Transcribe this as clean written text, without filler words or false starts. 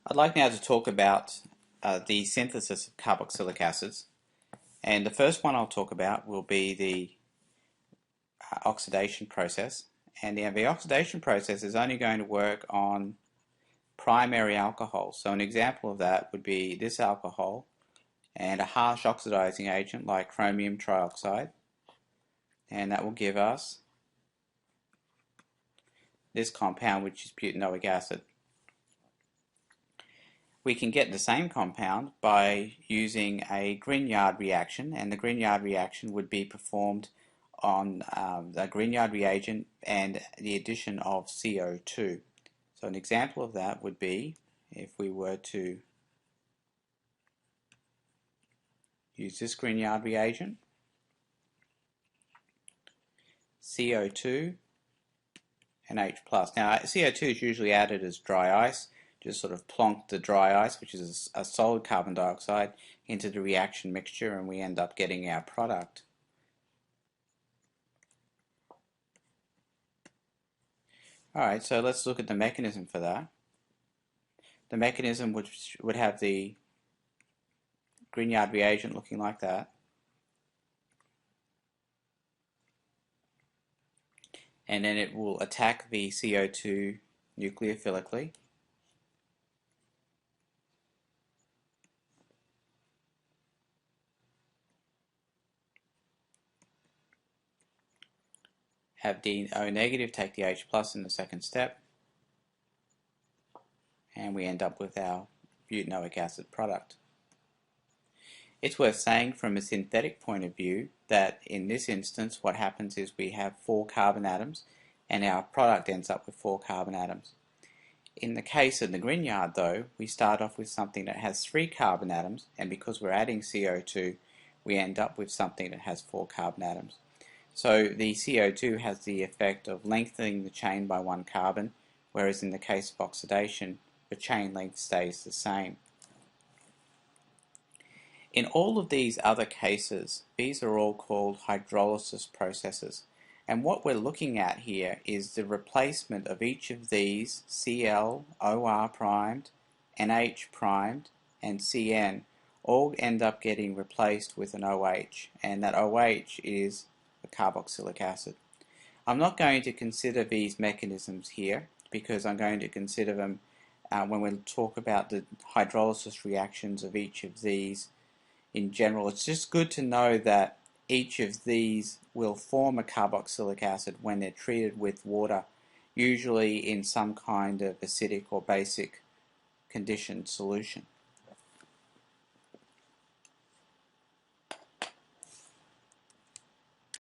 I'd like now to talk about the synthesis of carboxylic acids, and the first one I'll talk about will be the oxidation process. And the oxidation process is only going to work on primary alcohols. So an example of that would be this alcohol and a harsh oxidizing agent like chromium trioxide, and that will give us this compound, which is butanoic acid. We can get the same compound by using a Grignard reaction, and the Grignard reaction would be performed on the Grignard reagent and the addition of CO2. So an example of that would be if we were to use this Grignard reagent, CO2 and H+. Now CO2 is usually added as dry ice. Just sort of plonk the dry ice, which is a solid carbon dioxide, into the reaction mixture, and we end up getting our product. Alright, so let's look at the mechanism for that. The mechanism would have the Grignard reagent looking like that. And then it will attack the CO2 nucleophilically. Have O negative take the H plus in the second step, and we end up with our butanoic acid product. It's worth saying from a synthetic point of view that in this instance what happens is we have 4 carbon atoms and our product ends up with 4 carbon atoms. In the case of the Grignard though, we start off with something that has 3 carbon atoms, and because we're adding CO2 we end up with something that has 4 carbon atoms. So the CO2 has the effect of lengthening the chain by 1 carbon, whereas in the case of oxidation, the chain length stays the same. In all of these other cases, these are all called hydrolysis processes. And what we're looking at here is the replacement of each of these Cl, OR primed, NH primed, and Cn all end up getting replaced with an OH, and that OH is carboxylic acid. I'm not going to consider these mechanisms here because I'm going to consider them when we talk about the hydrolysis reactions of each of these in general. It's just good to know that each of these will form a carboxylic acid when they're treated with water, usually in some kind of acidic or basic conditioned solution.